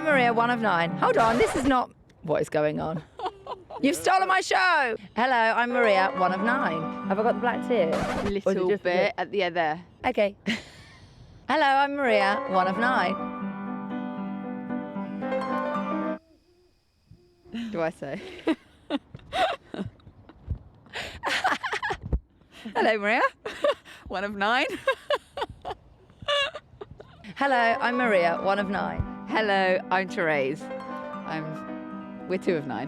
Maria, 1 of 9. Hold on, this is not... What is going on? You've stolen my show! Hello, I'm Maria, 1 of 9. Have I got the black tear? A little bit at the end there. Okay. Hello, I'm Maria, 1 of 9. Do I say? Hello, Maria. 1 of 9. Hello, I'm Maria, 1 of 9. Hello, I'm Therese. We're 2 of 9.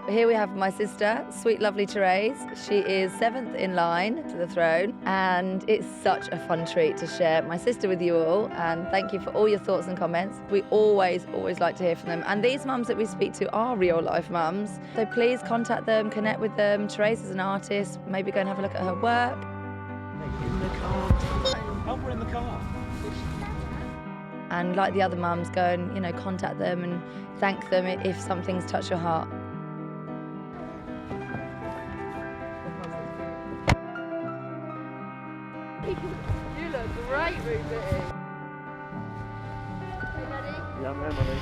Here we have my sister, sweet, lovely Therese. She is 7th in line to the throne, and it's such a fun treat to share my sister with you all. And thank you for all your thoughts and comments. We always like to hear from them. And these mums that we speak to are real life mums. So please contact them, connect with them. Therese is an artist. Maybe go and have a look at her work. In the car. Help her in the car. And like the other mums, go and contact them and thank them if something's touched your heart. You look great, Ruby. Hey, Daddy. Yeah, I'm Emily.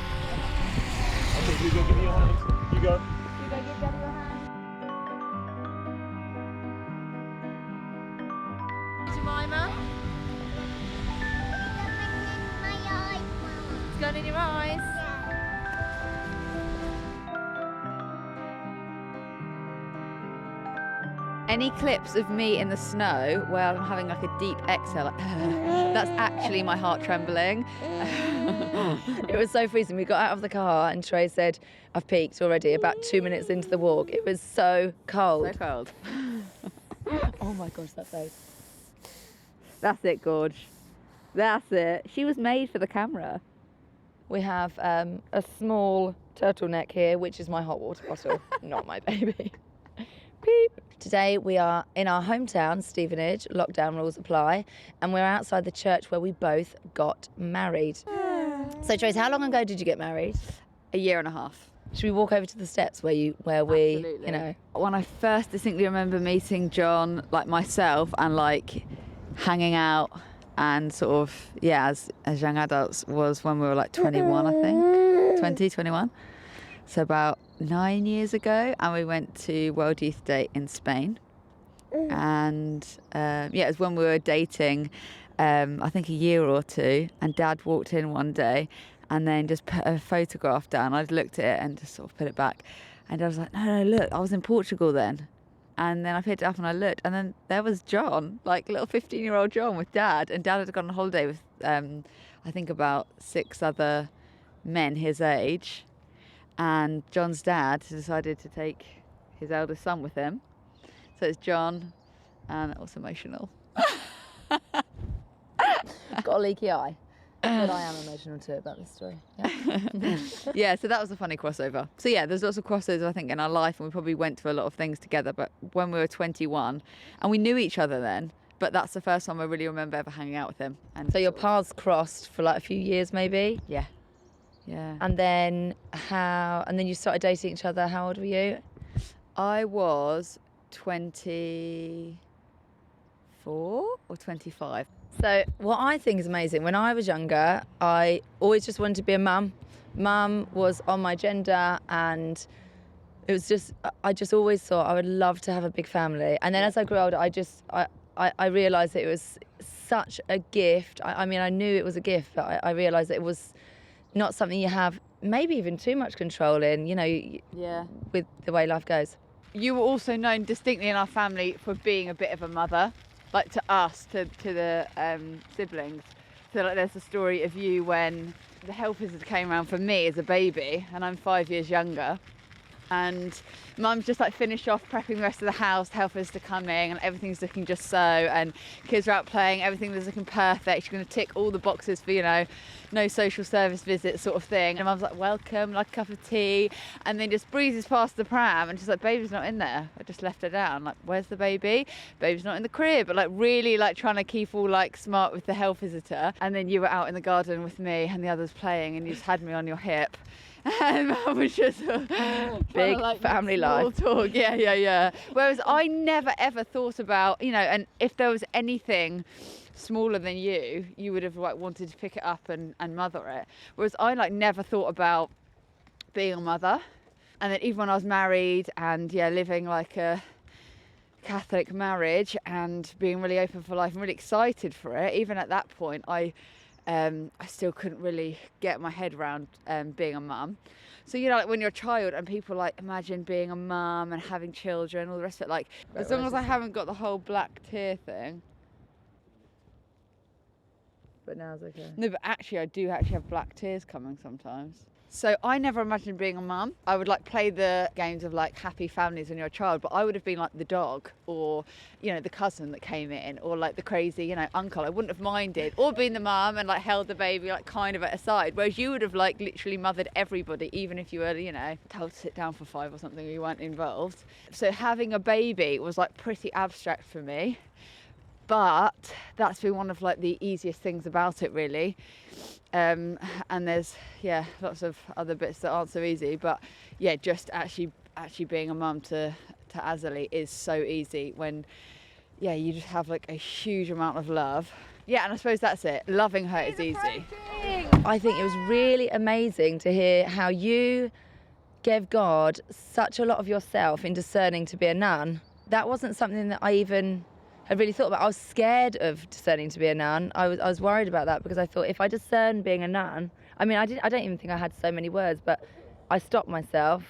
Okay, you go give me your hand. You go. You go give Daddy your hand. Jemima. It's going in your eyes. Any clips of me in the snow where I'm having like a deep exhale, like, that's actually my heart trembling. It was so freezing. We got out of the car and Trey said, I've peaked already, about 2 minutes into the walk. It was so cold. So cold. Oh my gosh, that face. That's it, Gorge. That's it. She was made for the camera. We have a small turtleneck here, which is my hot water bottle, not my baby. Beep. Today we are in our hometown, Stevenage. Lockdown rules apply, and we're outside the church where we both got married. So Trace, how long ago did you get married? A year and a half. Should we walk over to the steps where Absolutely. When I first distinctly remember meeting John, like myself, and like hanging out and sort of, as young adults, was when we were like 21, I think. 20, 21. So about 9 years ago, and we went to World Youth Day in Spain. And it was when we were dating, I think a year or two, and Dad walked in one day and then just put a photograph down. I looked at it and just sort of put it back, and I was like, no, look, I was in Portugal then. And then I picked it up and I looked, and then there was John, like little 15-year-old John with Dad, and Dad had gone on holiday with I think about 6 other men his age. And John's dad decided to take his eldest son with him. So it's John, and it was emotional. Got a leaky eye. But I am emotional too about this story. Yeah. Yeah, so that was a funny crossover. So yeah, there's lots of crossovers, I think, in our life, and we probably went to a lot of things together. But when we were 21, and we knew each other then, but that's the first time I really remember ever hanging out with him. And So your paths crossed for like a few years maybe? Yeah. Yeah. And then you started dating each other. How old were you? I was 24 or 25. So what I think is amazing, when I was younger, I always just wanted to be a mum. Mum was on my agenda, and it was just, I just always thought I would love to have a big family. And then as I grew older, I realised that it was such a gift. I mean, I knew it was a gift, but I realised that it was not something you have maybe even too much control in, with the way life goes. You were also known distinctly in our family for being a bit of a mother, like to us, to the siblings. So like there's a story of you when the health visitor came around for me as a baby, and I'm 5 years younger. And Mum's just like finished off prepping the rest of the house, health visitor coming, and everything's looking just so, and kids are out playing, everything is looking perfect. She's going to tick all the boxes for, no social service visit sort of thing. And Mum's like, welcome, like a cup of tea, and then just breezes past the pram, and she's like, baby's not in there. I just left her down. Like, where's the baby? Baby's not in the crib. But like really like trying to keep all like smart with the health visitor. And then you were out in the garden with me and the others playing, and you just had me on your hip. And that was just a Big kinda family small life. talk. Yeah. Whereas I never ever thought about, and if there was anything smaller than you would have like wanted to pick it up and mother it. Whereas I like never thought about being a mother. And then even when I was married and living like a Catholic marriage and being really open for life and really excited for it, even at that point I still couldn't really get my head around being a mum. So like when you're a child and people like imagine being a mum and having children, all the rest of it, like as long as I haven't got the whole black tear thing. But now it's okay. No, but actually I do actually have black tears coming sometimes. So I never imagined being a mum. I would like play the games of like happy families when you're a child, but I would have been like the dog or, the cousin that came in or like the crazy, uncle. I wouldn't have minded or been the mum and like held the baby like kind of at a side. Whereas you would have like literally mothered everybody, even if you were, told to sit down for 5 or something or you weren't involved. So having a baby was like pretty abstract for me. But that's been one of like the easiest things about it really. And there's lots of other bits that aren't so easy, but just actually being a mum to Azali is so easy when you just have like a huge amount of love. And I suppose that's it, loving her is easy. I think it was really amazing to hear how you gave God such a lot of yourself in discerning to be a nun. That wasn't something that I even had really thought about. I was scared of discerning to be a nun. I was worried about that because I thought if I discern being a nun, I don't even think I had so many words, but I stopped myself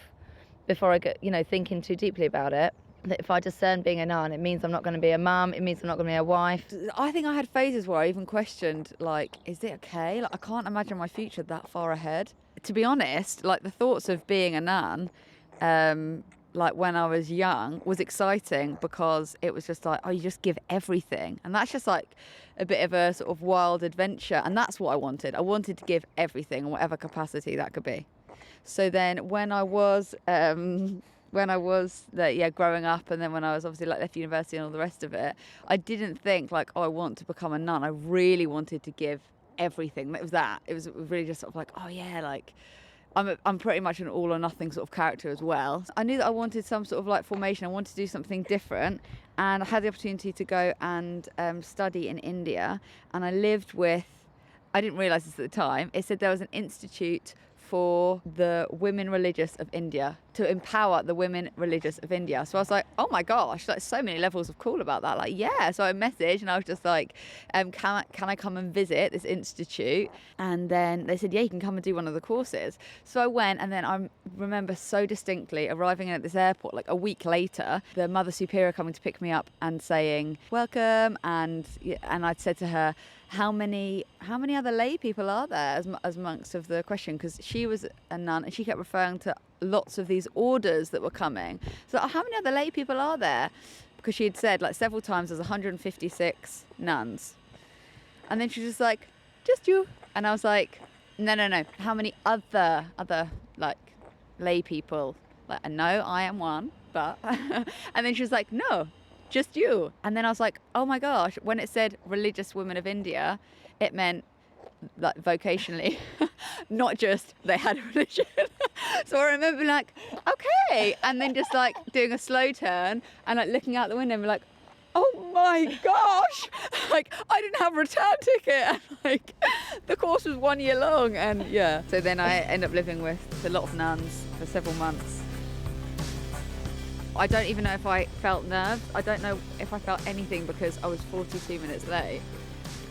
before I got, thinking too deeply about it. That if I discern being a nun, it means I'm not going to be a mum, it means I'm not going to be a wife. I think I had phases where I even questioned, like, is it okay? Like, I can't imagine my future that far ahead. To be honest, like the thoughts of being a nun, like when I was young, was exciting because it was just like, you just give everything. And that's just like a bit of a sort of wild adventure. And that's what I wanted. I wanted to give everything in whatever capacity that could be. So then when I was growing up, and then when I was obviously like left university and all the rest of it, I didn't think like, I want to become a nun. I really wanted to give everything. It was really just sort of like, like I'm pretty much an all or nothing sort of character as well. I knew that I wanted some sort of like formation. I wanted to do something different, and I had the opportunity to go and study in India. And I lived with, I didn't realise this at the time, it said there was an institute for the women religious of India, to empower the women religious of India. So I was like, oh my gosh, like so many levels of cool about that. Like, so I messaged and I was just like, can I come and visit this institute? And then they said, you can come and do one of the courses. So I went, and then I remember so distinctly arriving at this airport like a week later, the Mother Superior coming to pick me up and saying, welcome. And I'd said to her, how many other lay people are there as monks of the question? Because she was a nun and she kept referring to lots of these orders that were coming. So how many other lay people are there? Because she had said like several times there's 156 nuns. And then she was just like, just you. And I was like, no. How many other like lay people? Like, no, I am one, but. And then she was like, no, just you. And then I was like, oh my gosh, when it said religious women of India, it meant like vocationally, not just they had a religion. So I remember like, okay, and then just like doing a slow turn and like looking out the window and be like, oh my gosh, like I didn't have a return ticket, and like the course was 1 year long. And so then I ended up living with a lot of nuns for several months. I don't even know if I felt nerves. I don't know if I felt anything because I was 42 minutes late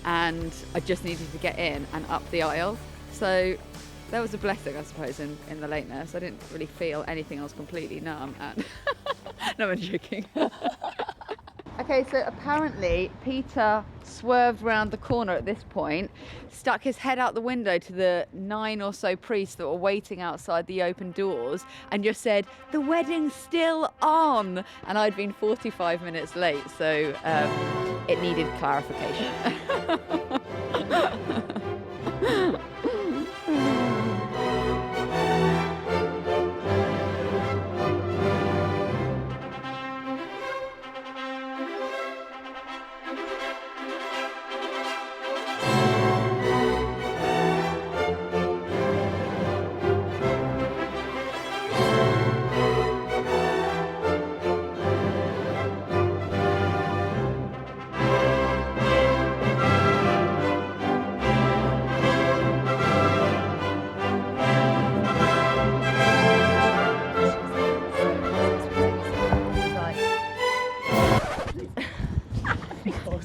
and I just needed to get in and up the aisle. So there was a blessing, I suppose, in the lateness. I didn't really feel anything. I was completely numb. And no, I'm joking. Okay, so apparently Peter swerved round the corner at this point, stuck his head out the window to the 9 or so priests that were waiting outside the open doors and just said, the wedding's still on. And I'd been 45 minutes late, so it needed clarification.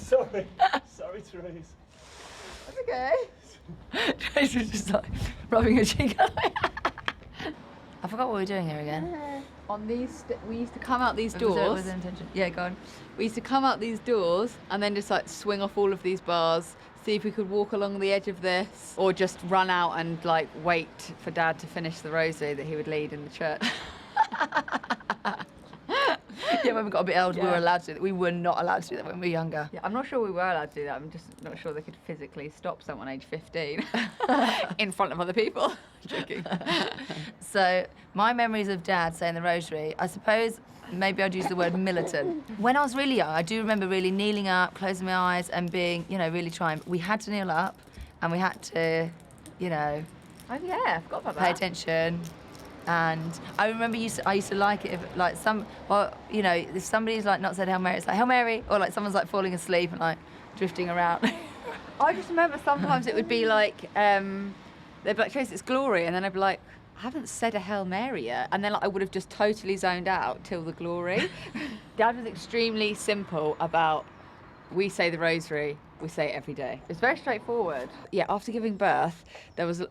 Sorry. Sorry, Therese. That's okay. Trace was just like rubbing her cheek. I forgot what we were doing here again. On these, we used to come out these Was it doors. with intention? Yeah, go on. We used to come out these doors and then just like swing off all of these bars, see if we could walk along the edge of this, or just run out and like wait for Dad to finish the rosary that he would lead in the church. Yeah, when we got a bit older, we Yeah. were allowed to do that. We were not allowed to do that when we were younger. Yeah, I'm not sure we were allowed to do that. I'm just not sure they could physically stop someone aged 15 in front of other people. Joking. So my memories of Dad saying the rosary, I suppose maybe I'd use the word militant. When I was really young, I do remember really kneeling up, closing my eyes and being, you know, really trying. We had to kneel up and we had to, you know, Oh yeah, I forgot about pay that. attention. And I remember I used to like it if like you know, if somebody's like not said Hail Mary, it's like Hail Mary, or like someone's like falling asleep and like drifting around. I just remember sometimes it would be like, they'd be like, Trace, it's glory. And then I'd be like, I haven't said a Hail Mary yet. And then like, I would have just totally zoned out till the glory. Dad was extremely simple about, we say the rosary, we say it every day. It's very straightforward. Yeah, after giving birth, there was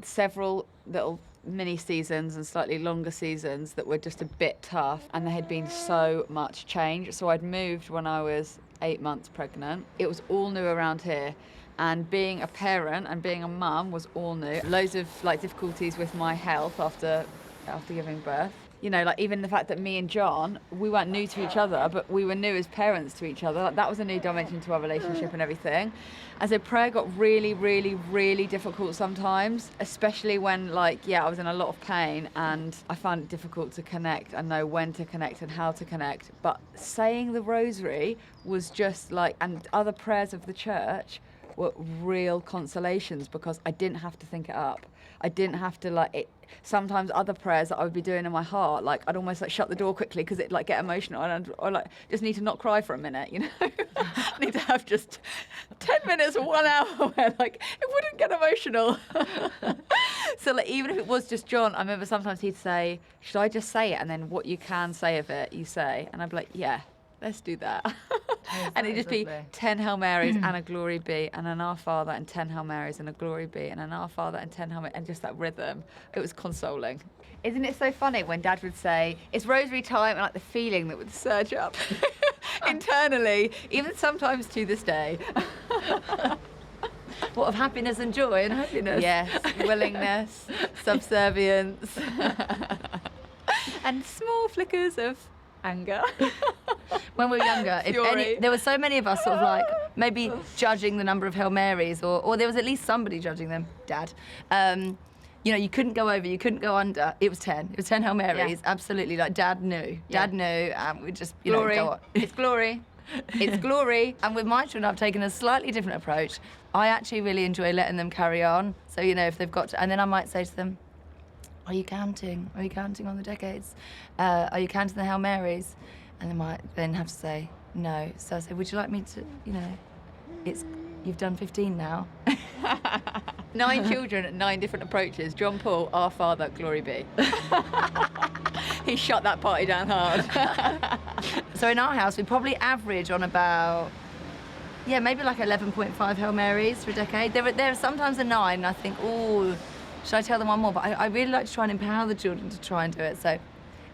several little mini seasons and slightly longer seasons that were just a bit tough, and there had been so much change. So I'd moved when I was 8 months pregnant. It was all new around here, and being a parent and being a mum was all new. Loads of like difficulties with my health after giving birth. You know, like even the fact that me and John, we weren't new to each other, but we were new as parents to each other. Like, that was a new dimension to our relationship and everything. And so prayer got really, really, really difficult sometimes, especially when like, yeah, I was in a lot of pain and I found it difficult to connect and know when to connect and how to connect. But saying the rosary was just like, and other prayers of the church were real consolations because I didn't have to think it up. I didn't have to like it. Sometimes other prayers that I would be doing in my heart, like I'd almost like shut the door quickly because it'd like get emotional and or like just need to not cry for a minute, you know. I need to have just 10 minutes or 1 hour where like it wouldn't get emotional. So like even if it was just John, I remember sometimes he'd say, should I just say it? And then what you can say of it, you say. And I'd be like, yeah, let's do that. And it'd just be 10 Hail Marys and a Glory Be, and an Our Father and 10 Hail Marys and a Glory Be, and an Our Father and 10 Hail Marys, and just that rhythm. It was consoling. Isn't it so funny when Dad would say, it's rosary time, and like the feeling that would surge up internally, even sometimes to this day. What, of happiness and joy and happiness? Yes, willingness, subservience, and small flickers of anger. When we were younger, there were so many of us sort of like maybe judging the number of Hail Marys, or there was at least somebody judging them, Dad. You know, you couldn't go over, you couldn't go under. It was 10. It was 10 Hail Marys, absolutely. Like Dad knew. Dad knew, and we just, you Glory. know, go on. It's glory. It's glory. And with my children, I've taken a slightly different approach. I actually really enjoy letting them carry on. So, you know, if they've got to, and then I might say to them, are you counting? Are you counting on the decades? Are you counting the Hail Marys? And they might then have to say, no. So I say, would you like me to, you know, you've done 15 now. 9 children, 9 different approaches. John Paul, Our Father, Glory Be. He shut that party down hard. So in our house, we probably average on about, yeah, maybe like 11.5 Hail Marys for a decade. There are sometimes a 9, and I think, oh, should I tell them one more? But I really like to try and empower the children to try and do it. So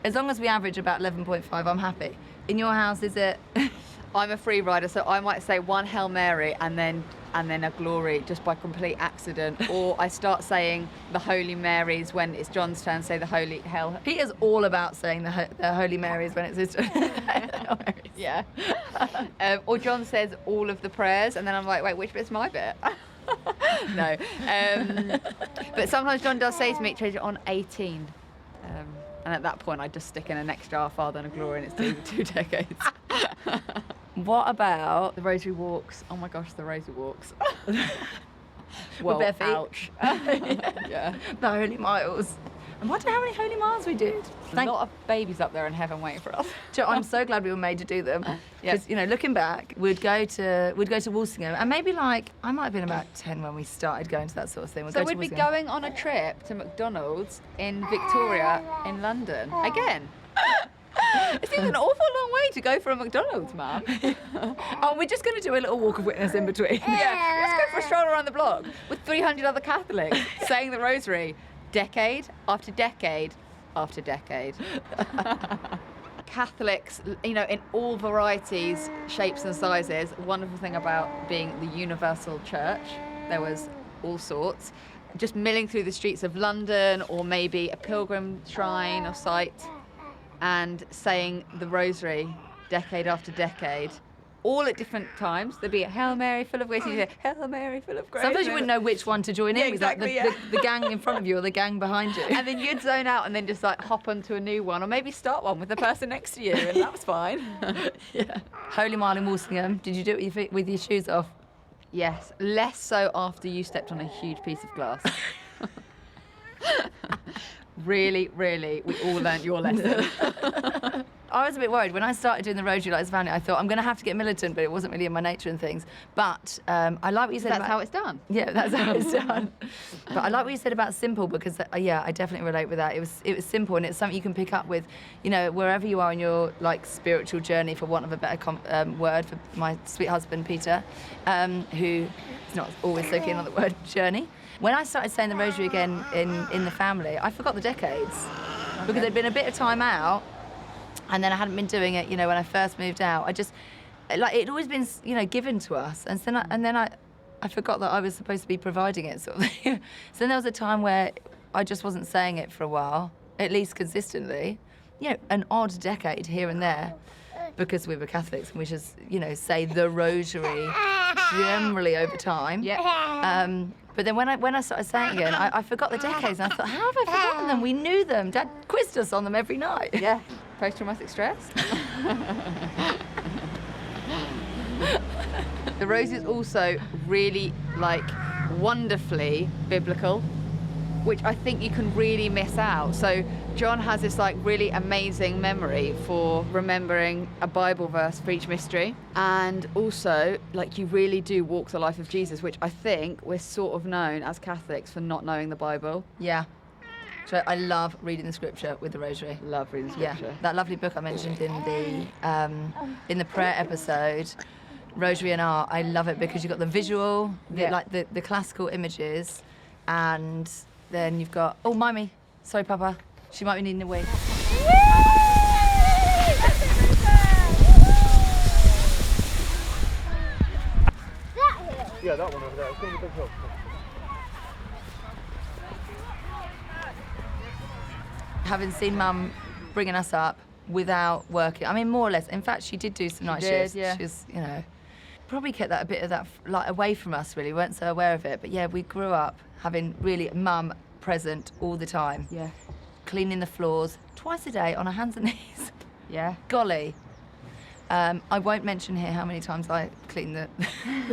as long as we average about 11.5, I'm happy. In your house, is it? I'm a free rider, so I might say 1 Hail Mary and then a Glory just by complete accident. Or I start saying the Holy Marys when it's John's turn, say the Holy Hail. Peter's all about saying the Holy Marys when it's his turn. Yeah. Or John says all of the prayers, and then I'm like, wait, which bit's my bit? No. But sometimes John does say to me, change it on 18. And at that point, I just stick in an extra Our Father and a Glory, and it's two decades. What about The Rosary Walks. Oh my gosh, the Rosary Walks. With bare feet? Ouch. Yeah. the Holy Miles? I wonder how many Holy Miles we did. A lot of babies up there in heaven waiting for us. Joe, I'm so glad we were made to do them. Because, you know, looking back, we'd go to Walsingham, and maybe like, I might have been about 10 when we started going to that sort of thing. So we'd be going on a trip to McDonald's in Victoria in London. Again. It seems an awful long way to go for a McDonald's, Mum. Oh, we're just going to do a little walk of witness in between. Yeah, let's go for a stroll around the block with 300 other Catholics saying the rosary decade after decade after decade. Catholics, you know, in all varieties, shapes and sizes. Wonderful thing about being the universal church, there was all sorts. Just milling through the streets of London, or maybe a pilgrim shrine or site, and saying the rosary decade after decade, all at different times. There'd be a Hail Mary full of grace, and you'd say, Hail Mary full of grace. Sometimes you wouldn't know which one to join in. Yeah, exactly, Like the gang in front of you or the gang behind you. And then you'd zone out and then just like hop onto a new one, or maybe start one with the person next to you, and that was fine. Yeah. Holy Mile in Walsingham. Did you do it with your feet, with your shoes off? Yes, less so after you stepped on a huge piece of glass. Really, we all learnt your lesson. I was a bit worried when I started doing the rosary like this family. I thought I'm going to have to get militant, but it wasn't really in my nature and things. But I like what you said. That's about, how it's done. Yeah, that's how it's done. But I like what you said about simple, because yeah, I definitely relate with that. It was simple, and it's something you can pick up with, you know, wherever you are in your like spiritual journey, for want of a better word, for my sweet husband Peter, who is not always so keen on the word journey. When I started saying the rosary again in the family, I forgot the decades, because there'd been a bit of time out. And then I hadn't been doing it, you know, when I first moved out. I just, like, it'd always been, you know, given to us. And then I forgot that I was supposed to be providing it, sort of thing. So then there was a time where I just wasn't saying it for a while, at least consistently. You know, an odd decade here and there, because we were Catholics, and we just, you know, say the rosary generally over time. Yeah. But then when I started saying it again, I forgot the decades, and I thought, how have I forgotten them? We knew them. Dad quizzed us on them every night. Yeah. Post-traumatic stress. The rosary is also really, like, wonderfully biblical, which I think you can really miss out. So John has this like really amazing memory for remembering a Bible verse for each mystery, and also like you really do walk the life of Jesus, which I think we're sort of known as Catholics for not knowing the Bible. Yeah. So I love reading the scripture with the rosary. Love reading scripture. Yeah, that lovely book I mentioned in the prayer episode, Rosary and Art. I love it because you've got the visual, the classical images, and then you've got, oh, Mimey, sorry, Papa, she might be needing a wee. Yeah, that one over there. It's going to be a big hill. Having seen Mum bringing us up without working, I mean, more or less. In fact, she did do some night shifts. Yeah. She's, you know, probably kept that a bit of that like away from us. Really, we weren't so aware of it. But yeah, we grew up having really Mum present all the time. Yeah. Cleaning the floors twice a day on her hands and knees. Yeah. Golly. I won't mention here how many times I clean the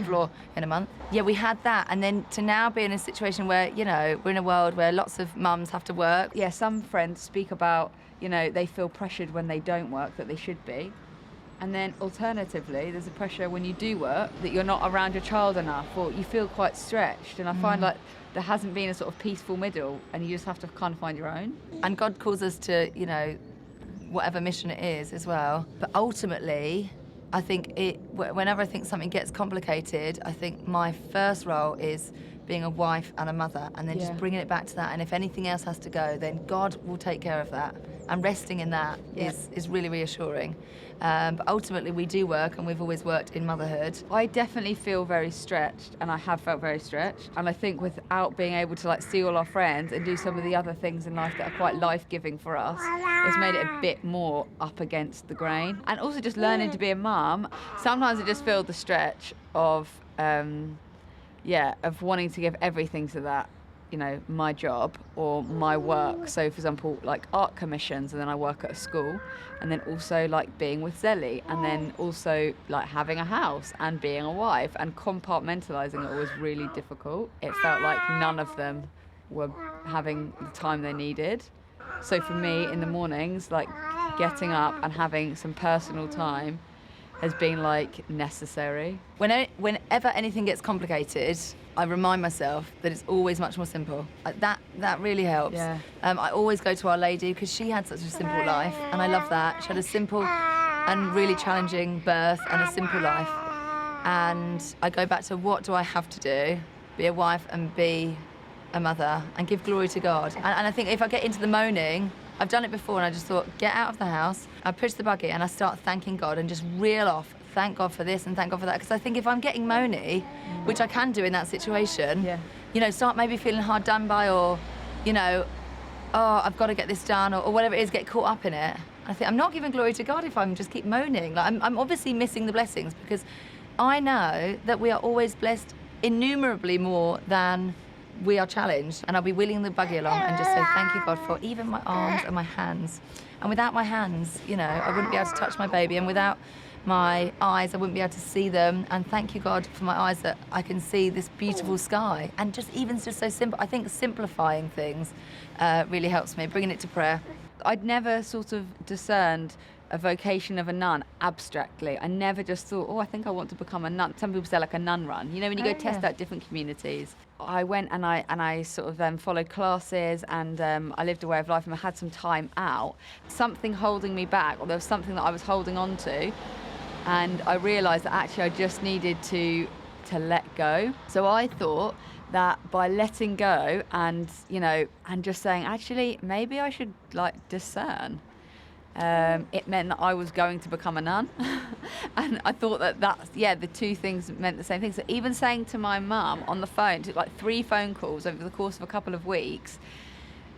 floor in a month. Yeah, we had that, and then to now be in a situation where, you know, we're in a world where lots of mums have to work. Yeah, some friends speak about, you know, they feel pressured when they don't work that they should be. And then alternatively, there's a pressure when you do work that you're not around your child enough, or you feel quite stretched. And I find like there hasn't been a sort of peaceful middle, and you just have to kind of find your own. And God calls us to, you know, whatever mission it is as well. But ultimately, I think whenever I think something gets complicated, I think my first role is being a wife and a mother, and then just bringing it back to that. And if anything else has to go, then God will take care of that. And resting in that is really reassuring. But ultimately, we do work, and we've always worked in motherhood. I definitely feel very stretched, and I have felt very stretched. And I think without being able to like see all our friends and do some of the other things in life that are quite life-giving for us, it's made it a bit more up against the grain. And also just learning to be a mum, sometimes I just feel the stretch of, of wanting to give everything to that, you know, my job or my work. So for example, like art commissions, and then I work at a school, and then also like being with Zelly, and then also like having a house and being a wife, and compartmentalizing it was really difficult. It felt like none of them were having the time they needed. So for me in the mornings, like getting up and having some personal time has been like necessary. Whenever anything gets complicated, I remind myself that it's always much more simple. That really helps. Yeah. I always go to Our Lady because she had such a simple life, and I love that. She had a simple and really challenging birth and a simple life. And I go back to, what do I have to do? Be a wife and be a mother and give glory to God. And I think if I get into the moaning, I've done it before, and I just thought, get out of the house. I push the buggy and I start thanking God and just reel off, thank God for this and thank God for that. Because I think if I'm getting moany, which I can do in that situation, start maybe feeling hard done by, or, oh, I've got to get this done, or whatever it is, get caught up in it. I think I'm not giving glory to God if I'm just keep moaning. Like, I'm obviously missing the blessings, because I know that we are always blessed innumerably more than we are challenged. And I'll be wheeling the buggy along and just say, thank you, God, for even my arms and my hands. And without my hands, I wouldn't be able to touch my baby. And without my eyes, I wouldn't be able to see them. And thank you, God, for my eyes, that I can see this beautiful sky. And just so simple. I think simplifying things really helps me, bringing it to prayer. I'd never sort of discerned a vocation of a nun abstractly. I never just thought, oh, I think I want to become a nun. Some people say like a nun run. When you go test out different communities. I went and I sort of followed classes, and I lived a way of life, and I had some time out. Something holding me back, or there was something that I was holding on to, and I realised that actually I just needed to let go. So I thought that by letting go and just saying, actually, maybe I should discern. It meant that I was going to become a nun. And I thought the two things meant the same thing. So even saying to my mum on the phone, took 3 phone calls over the course of a couple of weeks,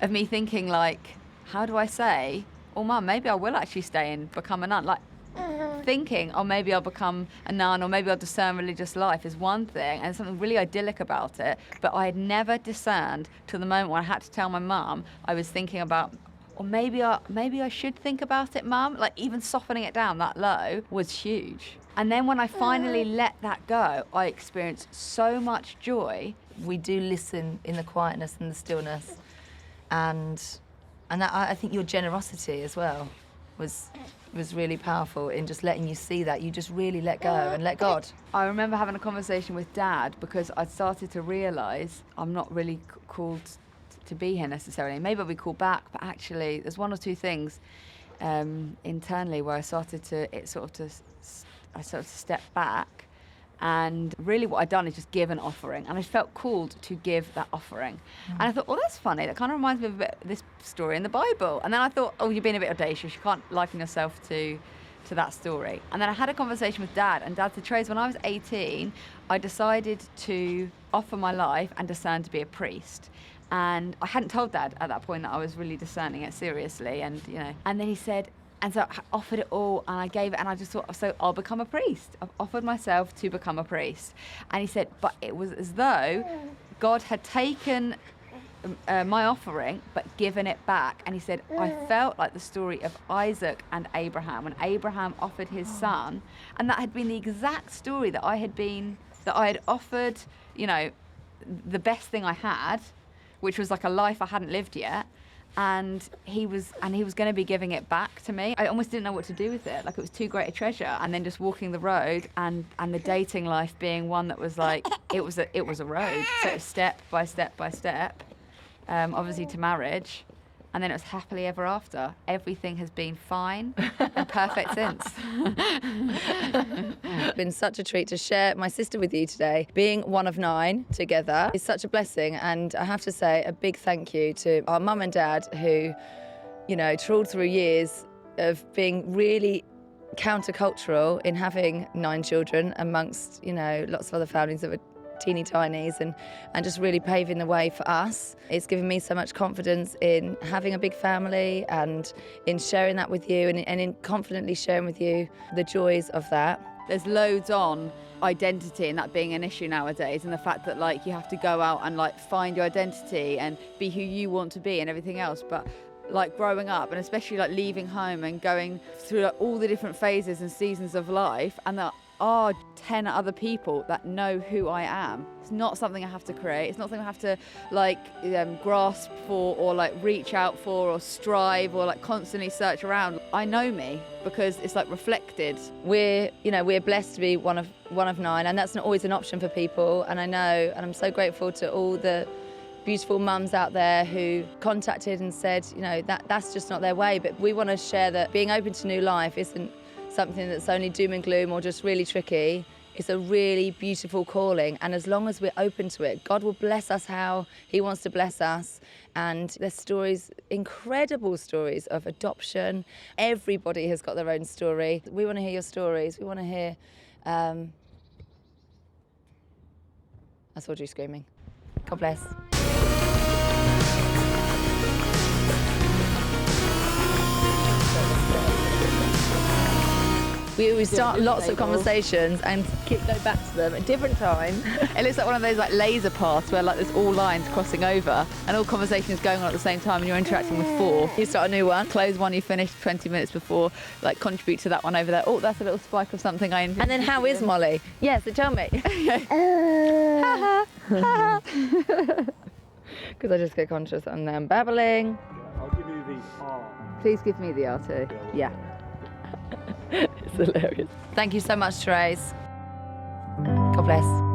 of me thinking how do I say, oh mum, maybe I will actually stay and become a nun. Thinking, oh, maybe I'll become a nun, or maybe I'll discern religious life, is one thing, and something really idyllic about it. But I had never discerned till the moment when I had to tell my mum I was thinking about, or maybe I should think about it, mum. Even softening it down that low was huge. And then when I finally let that go, I experienced so much joy. We do listen in the quietness and the stillness, and that, I think your generosity as well was really powerful in just letting you see that. You just really let go and let God. I remember having a conversation with Dad, because I'd started to realise I'm not really called to be here necessarily. Maybe I'll be called back, but actually there's one or two things internally where I started to step back, and really what I'd done is just give an offering, and I felt called to give that offering. And I thought, oh, that's funny, that kind of reminds me of a bit of this story in the Bible. And then I thought, oh, you're being a bit audacious, you can't liken yourself to that story. And then I had a conversation with Dad, and Dad said, Therese, when I was 18, I decided to offer my life and discern to be a priest. And I hadn't told Dad at that point that I was really discerning it seriously, and then he said, and so I offered it all, and I gave it, and I just thought, so I'll become a priest. I've offered myself to become a priest. And he said, but it was as though God had taken my offering, but given it back. And he said, I felt like the story of Isaac and Abraham, when Abraham offered his son, and that had been the exact story that I had offered, the best thing I had, which was a life I hadn't lived yet. And he was going to be giving it back to me. I almost didn't know what to do with it. It was too great a treasure. And then just walking the road, and the dating life being one that was it was a road. So it was step by step by step, obviously to marriage, and then it was happily ever after. Everything has been fine and perfect since. It's been such a treat to share my sister with you today. Being one of 9 together is such a blessing, and I have to say a big thank you to our mum and dad, who, trawled through years of being really countercultural in having 9 children amongst, lots of other families that were teeny tinies, and just really paving the way for us. It's given me so much confidence in having a big family, and in sharing that with you, and in confidently sharing with you the joys of that. There's loads on identity, and that being an issue nowadays, and the fact that you have to go out and find your identity and be who you want to be and everything else. But growing up, and especially leaving home and going through all the different phases and seasons of life, and that are 10 other people that know who I am. It's not something I have to create. It's not something I have to grasp for or like reach out for or strive or like constantly search around. I know me because it's like reflected. We're blessed to be one of 9, and that's not always an option for people. And I know, and I'm so grateful to all the beautiful mums out there who contacted and said, that's just not their way. But we want to share that being open to new life isn't something that's only doom and gloom or just really tricky. It's a really beautiful calling, and as long as we're open to it, God will bless us how He wants to bless us. And there's stories, incredible stories of adoption. Everybody has got their own story. We want to hear your stories. We want to hear. That's Audrey screaming. God bless. We start lots of conversations and go back to them at different times. It looks like one of those like laser paths where like there's all lines crossing over and all conversations going on at the same time and you're interacting with 4. You start a new one. Close one you finished 20 minutes before, like contribute to that one over there. Oh, that's a little spike of something I And then how is Molly? Yes, so tell me. Because I just get conscious and then babbling. I'll give you the R. Please give me the R2. Yeah. It's hilarious. Thank you so much, Therese. God bless.